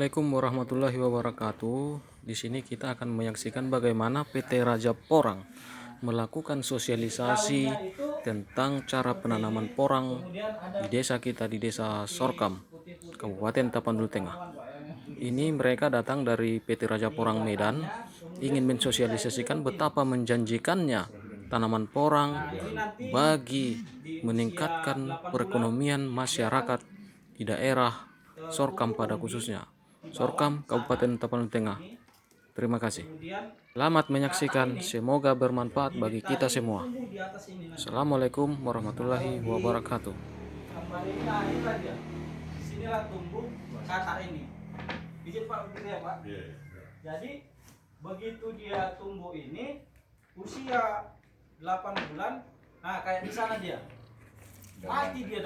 Assalamualaikum warahmatullahi wabarakatuh. Di sini kita akan menyaksikan bagaimana PT Raja Porang melakukan sosialisasi tentang cara penanaman porang di desa kita, di desa Sorkam, Kabupaten Tapanuli Tengah. Ini mereka datang dari PT Raja Porang Medan, ingin mensosialisasikan betapa menjanjikannya tanaman porang bagi meningkatkan perekonomian masyarakat di daerah Sorkam pada khususnya Sorkam, Kabupaten Tapanuli Tengah. Terima kasih. Selamat menyaksikan, semoga bermanfaat bagi kita semua. Assalamualaikum warahmatullahi wabarakatuh. Sinilah tumbuh kata ini. Izin Pak begitu ya Pak. Jadi begitu dia tumbuh ini usia 8 bulan, nah kayak di sana dia mati dia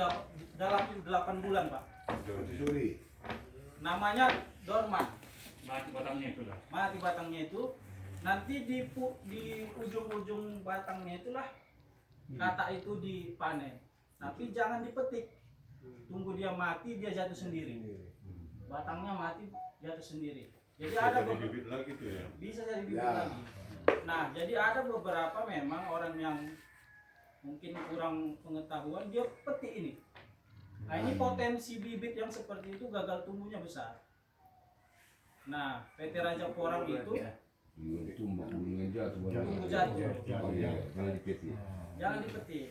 dalam 8 bulan Pak. Namanya dorman. Mati batangnya itu. Nanti di ujung-ujung batangnya itulah kata itu dipanen. Tapi jangan dipetik. Tunggu dia mati, dia jatuh sendiri. Batangnya mati, jatuh sendiri. Jadi bisa ada bibit lagi tuh ya. Bisa jadi bibit lagi. Nah, jadi ada beberapa memang orang yang mungkin kurang pengetahuan, dia petik ini. Nah, ini potensi bibit yang seperti itu gagal tumbuhnya besar. Nah, PT Raja Porang itu tumbuh jatuh. Jangan dipetik.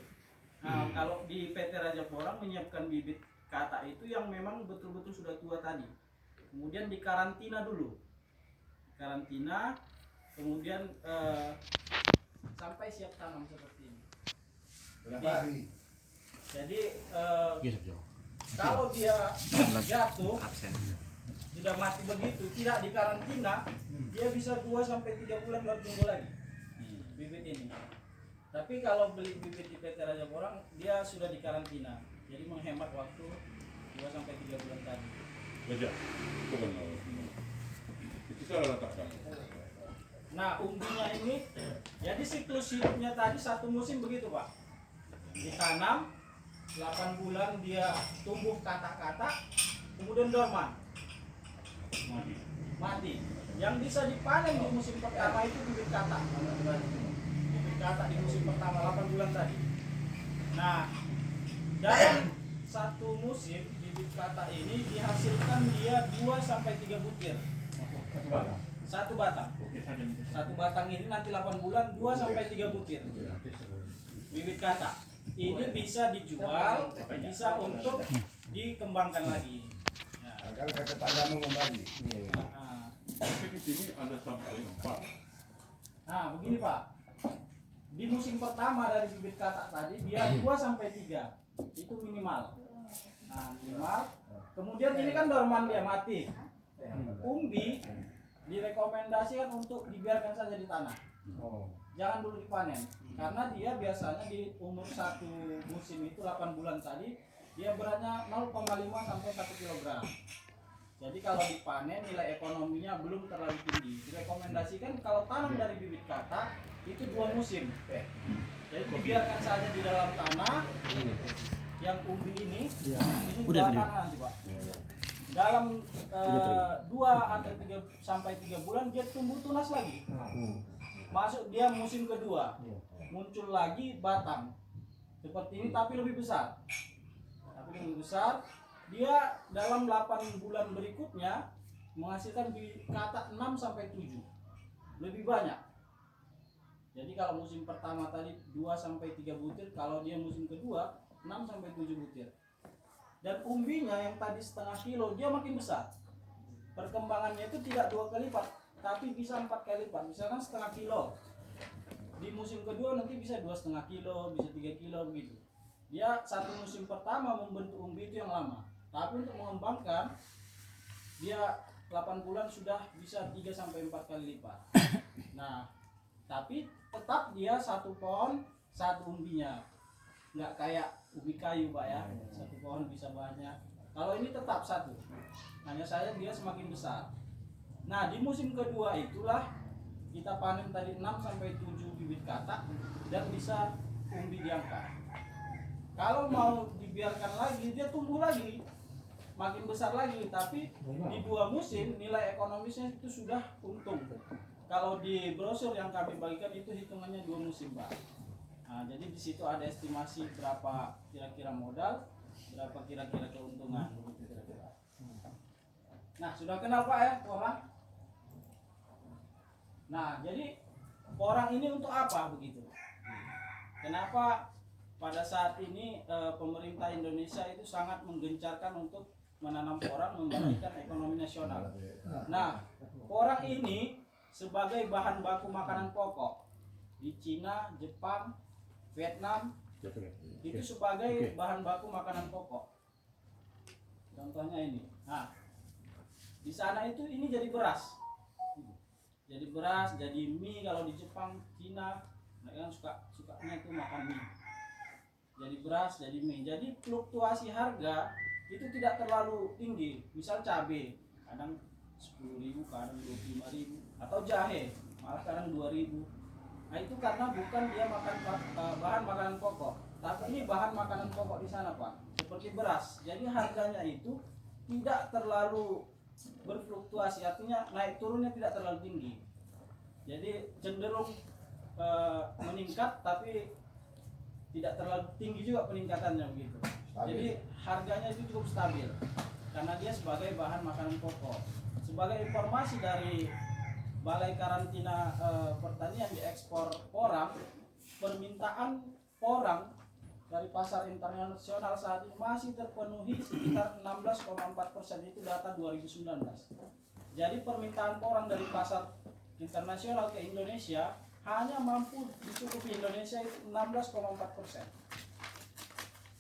Nah, kalau di PT Raja Porang menyiapkan bibit kata itu yang memang betul-betul sudah tua tadi. Kemudian dikarantina dulu. Karantina, kemudian sampai siap tanam seperti ini. Jadi kalau dia jatuh sudah mati begitu, tidak dikarantina, dia bisa 2-3 bulan baru tumbuh lagi bibit ini. Tapi kalau beli bibit di PT Raja Porang, dia sudah dikarantina, jadi menghemat waktu 2-3 bulan tadi. Itu saya letakkan. Nah, umbinya ini, jadi siklus hidupnya tadi 1 musim begitu Pak. Ditanam, 8 bulan dia tumbuh kata-kata, kemudian dorman, mati. Yang bisa dipanen di musim pertama itu bibit kata. Bibit kata di musim pertama 8 bulan tadi. Nah, dalam 1 musim bibit kata ini dihasilkan dia 2-3 butir. Satu batang ini nanti 8 bulan 2-3 butir bibit kata. Ini bisa dijual, bisa untuk dikembangkan lagi. Kalau saya tanya kembali. Tapi di sini ada sampai 4. Nah, begini Pak. Di musim pertama dari bibit kata tadi dia 2-3. Itu minimal. Nah, minimal. Kemudian ini kan dorman dia mati. Umbi direkomendasikan untuk dibiarkan saja di tanah. Jangan dulu dipanen. Karena dia biasanya di umur 1 musim itu 8 bulan tadi dia beratnya 0,5-1 kg. Jadi kalau dipanen nilai ekonominya belum terlalu tinggi. Direkomendasikan kalau tanam dari bibit kata itu 2 musim. Jadi dibiarkan saja di dalam tanah. Yang umbi ini udah tanah nanti Pak. Dalam 2-3 bulan dia tumbuh tunas lagi. Masuk dia musim kedua, muncul lagi batang seperti ini tapi lebih besar. Dia dalam 8 bulan berikutnya menghasilkan kata 6-7, lebih banyak. Jadi kalau musim pertama tadi 2-3 butir, kalau dia musim kedua 6-7 butir. Dan umbinya yang tadi setengah kilo dia makin besar. Perkembangannya itu tidak 2 kali lipat, tapi bisa 4 kali lipat. Misalkan setengah kilo, di musim kedua nanti bisa 2,5 kilo, bisa 3 kilo begitu. Dia 1 musim pertama membentuk umbi itu yang lama, tapi untuk mengembangkan dia 8 bulan sudah bisa 3-4 kali lipat. Nah, tapi tetap dia 1 pohon 1 umbinya, nggak kayak ubi kayu Pak ya, 1 pohon bisa banyak. Kalau ini tetap 1, hanya saja dia semakin besar. Nah, di musim kedua itulah kita panen tadi 6-7 bibit kata dan bisa umbi diangkat. Kalau mau dibiarkan lagi, dia tumbuh lagi. makin besar lagi, tapi di 2 musim nilai ekonomisnya itu sudah untung. Kalau di brosur yang kami bagikan itu hitungannya 2 musim, Pak. Nah, jadi di situ ada estimasi berapa kira-kira modal, berapa kira-kira keuntungan, begitu kira-kira. Nah, sudah kenal Pak ya porang? Nah, jadi porang ini untuk apa begitu? Kenapa pada saat ini pemerintah Indonesia itu sangat menggencarkan untuk menanam porang, membangkitkan ekonomi nasional. Nah, porang ini sebagai bahan baku makanan pokok di Cina, Jepang, Vietnam itu sebagai bahan baku makanan pokok. Contohnya ini. Nah, di sana itu ini jadi beras. Jadi beras, jadi mie. Kalau di Jepang, Cina, mereka sukanya itu makan mie. Jadi beras, jadi mie. Jadi fluktuasi harga itu tidak terlalu tinggi. Misal cabai, kadang 10.000, kadang 25.000, atau jahe, malah kadang 2.000. Nah, itu karena bukan dia makan bahan makanan pokok, tapi ini bahan makanan pokok di sana, Pak. Seperti beras. Jadi harganya itu tidak terlalu berfluktuasi, artinya naik turunnya tidak terlalu tinggi. Jadi cenderung meningkat, tapi tidak terlalu tinggi juga peningkatannya begitu. Jadi harganya itu cukup stabil karena dia sebagai bahan makanan pokok. Sebagai informasi dari Balai Karantina Pertanian di ekspor porang, permintaan porang dari pasar internasional saat ini masih terpenuhi sekitar 16,4%, itu data 2019. Jadi permintaan porang dari pasar internasional ke Indonesia hanya mampu dicukupi Indonesia itu 16,4%.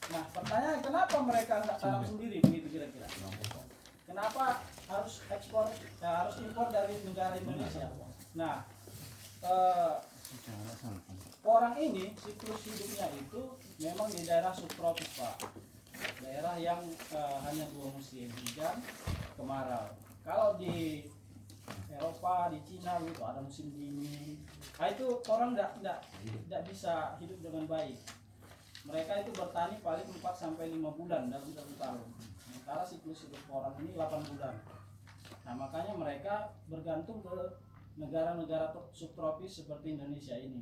Nah, pertanyaan kenapa mereka nggak tanam sendiri begitu kira-kira? Kenapa harus ekspor, harus impor dari negara Indonesia? Nah, porang ini siklus hidupnya itu memang di daerah subtropis, Pak. Daerah yang hanya 2 musim, hujan, kemarau. Kalau di Eropa, di Cina gitu ada musim dingin. Nah, itu orang tidak bisa hidup dengan baik. Mereka itu bertani paling 4 sampai 5 bulan dalam 1 tahun. Sementara siklus hidup orang ini 8 bulan. Nah, makanya mereka bergantung ke negara-negara subtropis seperti Indonesia ini.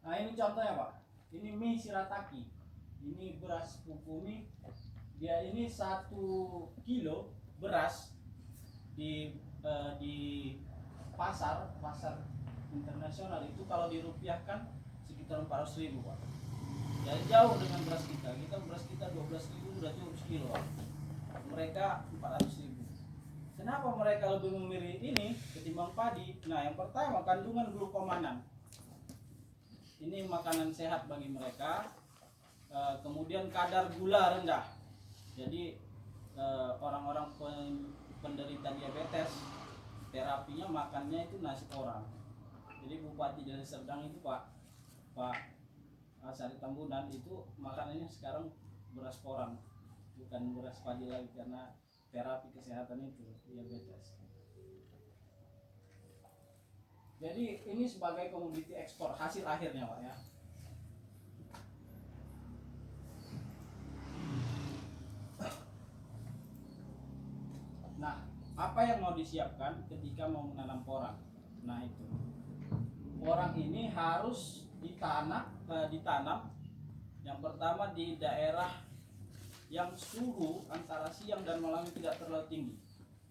Nah, ini contohnya, Pak. Ini mie shirataki. Ini beras pupuk mie. Dia ini 1 kilo beras di pasar internasional itu kalau dirupiahkan sekitar 400.000, Pak. Jadi jauh dengan beras kita. Beras kita 12.000 sudah cukup sekilo, Pak. Mereka 400.000. Kenapa mereka lebih memilih ini ketimbang padi? Nah, yang pertama kandungan glukomanan. Ini makanan sehat bagi mereka. Kemudian kadar gula rendah. Jadi orang-orang penderita diabetes terapinya makannya itu nasi porang. Jadi Bupati Deli Serdang itu Pak Sari Tambunan itu makanannya sekarang beras porang, bukan beras padi lagi karena terapi kesehatan itu diabetes. Jadi ini sebagai komoditi ekspor hasil akhirnya, Pak ya. Nah, apa yang mau disiapkan ketika mau menanam porang? Nah, itu porang ini harus ditanam yang pertama di daerah yang suhu antara siang dan malam tidak terlalu tinggi.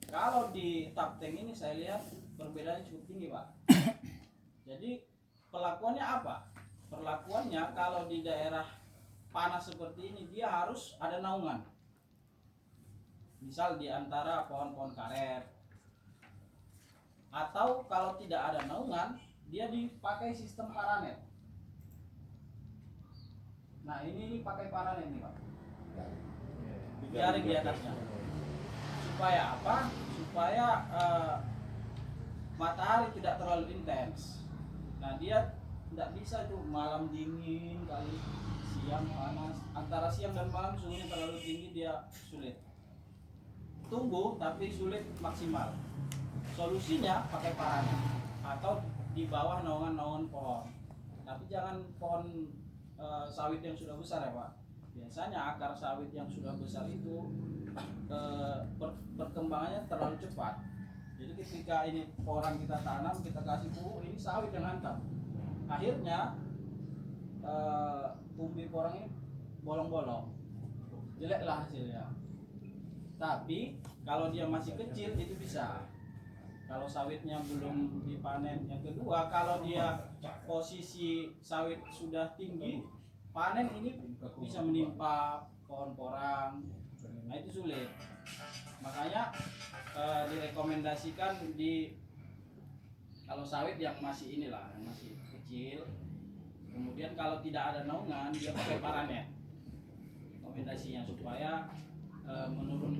Kalau di Tapteng ini saya lihat perbedaannya cukup tinggi, Pak. Jadi perlakuannya apa? Perlakuannya kalau di daerah panas seperti ini dia harus ada naungan. Misal di antara pohon-pohon karet. Atau kalau tidak ada naungan, dia dipakai sistem paranet. Nah, ini pakai paranet nih, Pak. Jaring di atasnya. Supaya apa? Supaya matahari tidak terlalu intens. Nah, dia tidak bisa tuh malam dingin kali, siang panas. Antara siang dan malam suhunya terlalu tinggi, dia sulit tumbuh tapi sulit maksimal. Solusinya pakai paranet atau di bawah naungan pohon. Tapi jangan pohon sawit yang sudah besar ya, Pak. biasanya akar sawit yang sudah besar itu perkembangannya terlalu cepat. Jadi ketika ini porang kita tanam, kita kasih pupuk, ini sawit yang hantam. Akhirnya umbi porang ini bolong-bolong, jeleklah hasilnya. Tapi kalau dia masih kecil itu bisa. Kalau sawitnya belum dipanen. Yang kedua, kalau dia posisi sawit sudah tinggi, panen ini bisa menimpa pohon porang. Nah itu sulit. Makanya direkomendasikan kalau sawit yang masih inilah, yang masih kecil. Kemudian kalau tidak ada naungan, dia pakai paranet. Rekomendasinya supaya menurunkan